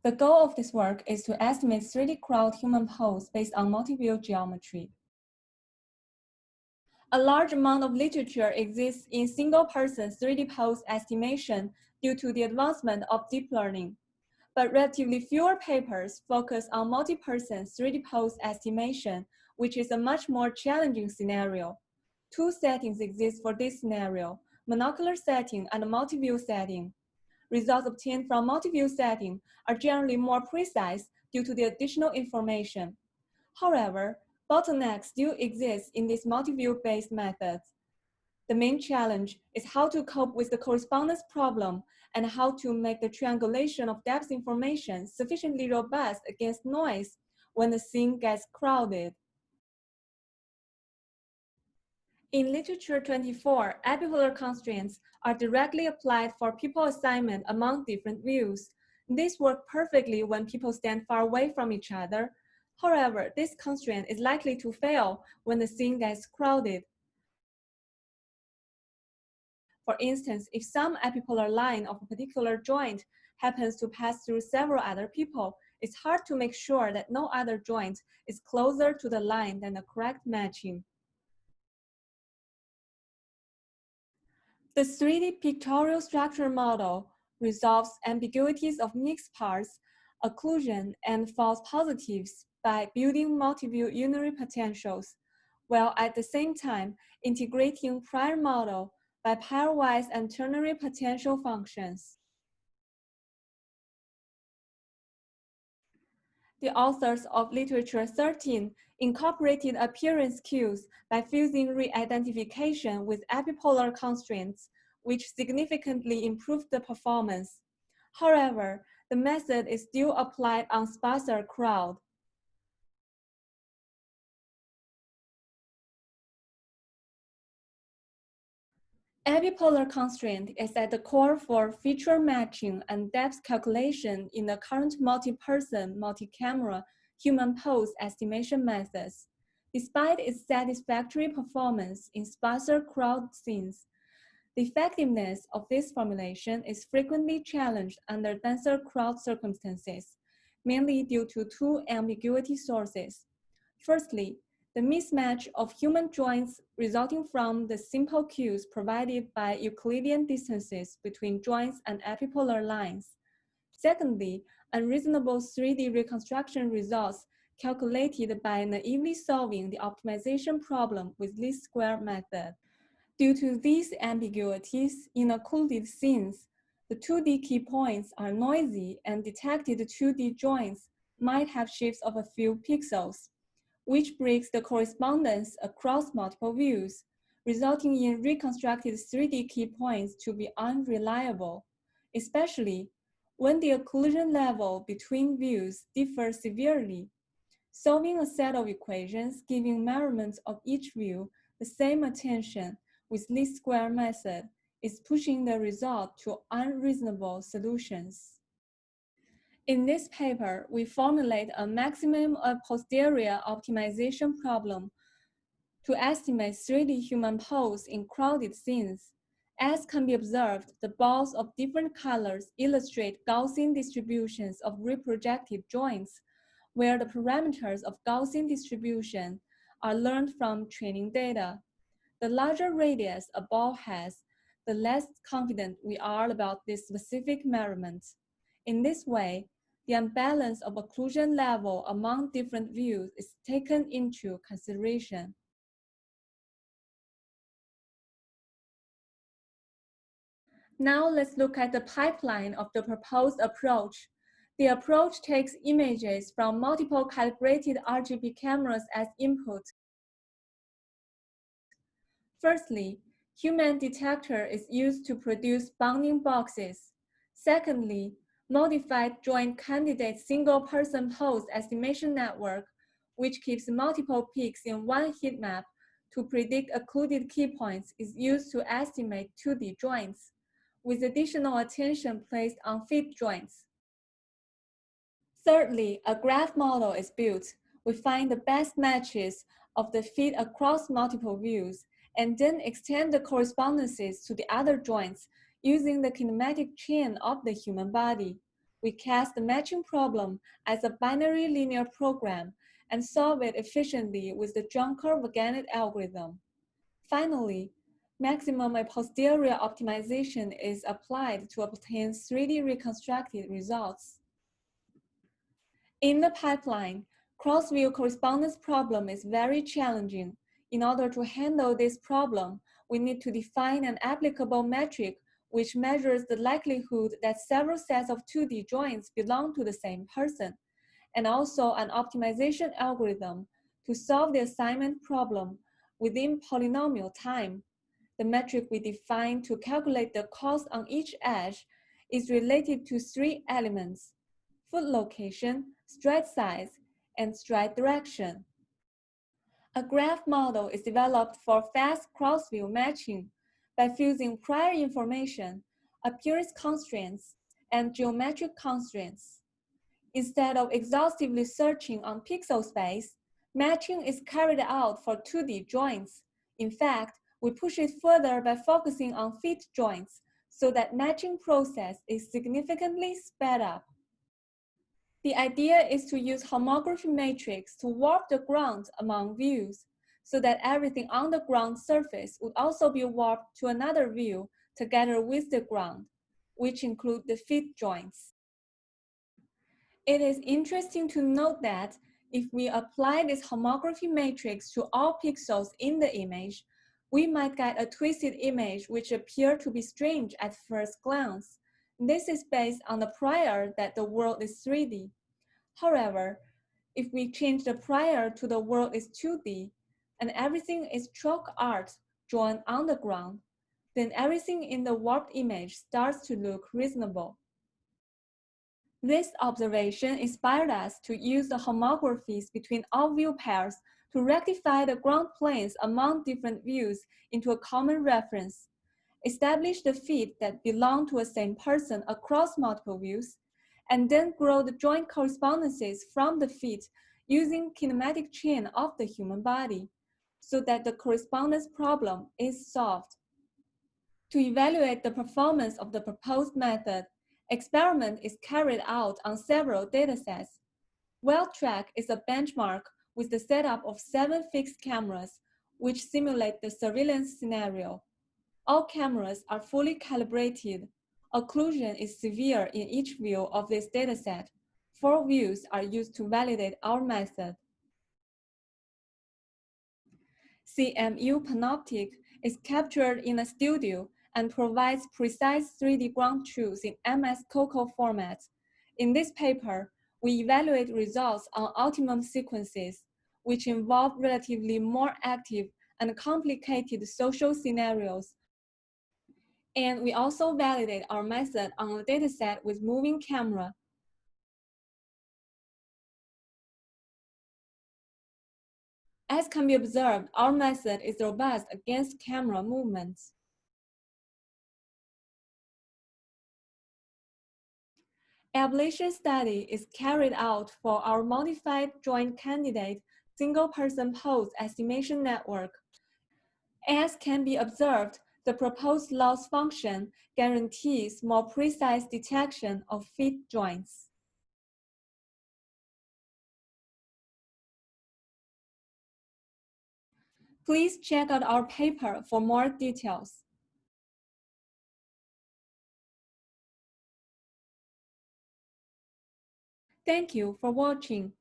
The goal of this work is to estimate 3D crowd human pose based on multi-view geometry. A large amount of literature exists in single-person 3D pose estimation due to the advancement of deep learning, but relatively fewer papers focus on multi-person 3D pose estimation, which is a much more challenging scenario. Two settings exist for this scenario: monocular setting and multi-view setting. Results obtained from multi-view setting are generally more precise due to the additional information. However, bottlenecks still exist in these multi-view-based methods. The main challenge is how to cope with the correspondence problem and how to make the triangulation of depth information sufficiently robust against noise when the scene gets crowded. In literature 24, epipolar constraints are directly applied for people assignment among different views. These work perfectly when people stand far away from each other. However, this constraint is likely to fail when the scene gets crowded. For instance, if some epipolar line of a particular joint happens to pass through several other people, it's hard to make sure that no other joint is closer to the line than the correct matching. The 3D pictorial structure model resolves ambiguities of mixed parts, occlusion, and false positives by building multi-view unary potentials, while at the same time integrating prior model by pairwise and ternary potential functions. The authors of literature 13 incorporated appearance cues by fusing re-identification with epipolar constraints, which significantly improved the performance. However, the method is still applied on sparser crowd. Epipolar constraint is at the core for feature matching and depth calculation in the current multi-person, multi-camera human pose estimation methods. Despite its satisfactory performance in sparser crowd scenes, the effectiveness of this formulation is frequently challenged under denser crowd circumstances, mainly due to two ambiguity sources. Firstly, the mismatch of human joints resulting from the simple cues provided by Euclidean distances between joints and epipolar lines. Secondly, unreasonable 3D reconstruction results calculated by naively solving the optimization problem with least square method. Due to these ambiguities in occluded scenes, the 2D key points are noisy and detected 2D joints might have shifts of a few pixels, which breaks the correspondence across multiple views, resulting in reconstructed 3D key points to be unreliable, especially when the occlusion level between views differs severely. Solving a set of equations giving measurements of each view the same attention with least square method is pushing the result to unreasonable solutions. In this paper, we formulate a maximum a posterior optimization problem to estimate 3D human pose in crowded scenes. As can be observed, the balls of different colors illustrate Gaussian distributions of reprojected joints, where the parameters of Gaussian distribution are learned from training data. The larger radius a ball has, the less confident we are about this specific measurement. In this way, the imbalance of occlusion level among different views is taken into consideration. Now let's look at the pipeline of the proposed approach. The approach takes images from multiple calibrated RGB cameras as input. Firstly, human detector is used to produce bounding boxes. Secondly, modified joint candidate single-person pose estimation network, which keeps multiple peaks in one heat map to predict occluded key points, is used to estimate 2D joints, with additional attention placed on fit joints. Thirdly, a graph model is built. We find the best matches of the fit across multiple views, and then extend the correspondences to the other joints using the kinematic chain of the human body. we cast the matching problem as a binary linear program and solve it efficiently with the Jonker-Vaganit algorithm. Finally, maximum and posterior optimization is applied to obtain 3D reconstructed results. In the pipeline, cross-view correspondence problem is very challenging. In order to handle this problem, we need to define an applicable metric which measures the likelihood that several sets of 2D joints belong to the same person, and also an optimization algorithm to solve the assignment problem within polynomial time. The metric we define to calculate the cost on each edge is related to 3 elements: foot location, stride size, and stride direction. A graph model is developed for fast cross-view matching by fusing prior information, appearance constraints, and geometric constraints. Instead of exhaustively searching on pixel space, matching is carried out for 2D joints. In fact, we push it further by focusing on feet joints so that matching process is significantly sped up. The idea is to use homography matrix to warp the ground among views so that everything on the ground surface would also be warped to another view together with the ground, which include the feet joints. It is interesting to note that if we apply this homography matrix to all pixels in the image, we might get a twisted image which appears to be strange at first glance. This is based on the prior that the world is 3D. However, if we change the prior to the world is 2D, and everything is chalk art drawn on the ground, then everything in the warped image starts to look reasonable. This observation inspired us to use the homographies between all view pairs to rectify the ground planes among different views into a common reference, establish the feet that belong to a same person across multiple views, and then grow the joint correspondences from the feet using kinematic chain of the human body, so that the correspondence problem is solved. To evaluate the performance of the proposed method, experiment is carried out on several datasets. WellTrack is a benchmark with the setup of 7 fixed cameras, which simulate the surveillance scenario. All cameras are fully calibrated. Occlusion is severe in each view of this dataset. 4 views are used to validate our method. CMU Panoptic is captured in a studio and provides precise 3D ground truths in MS-COCO format. In this paper, we evaluate results on optimum sequences, which involve relatively more active and complicated social scenarios. And we also validate our method on a dataset with moving camera. As can be observed, our method is robust against camera movements. Ablation study is carried out for our modified joint candidate single-person pose estimation network. As can be observed, the proposed loss function guarantees more precise detection of feet joints. Please check out our paper for more details. Thank you for watching.